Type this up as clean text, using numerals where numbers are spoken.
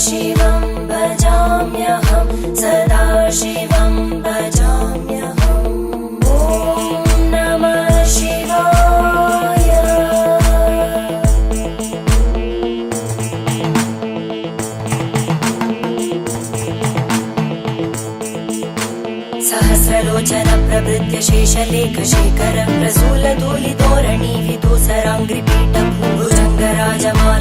शिवं भजाम्यहं सदा शिवं भजाम्यहम् ॐ नमः शिवाय। सहस्रलोचन प्रभृत्य शेषलेखशेखर प्रसूलधूलिधोरणि विदूसराङ्घ्रिपीठ भुजङ्गराजमाला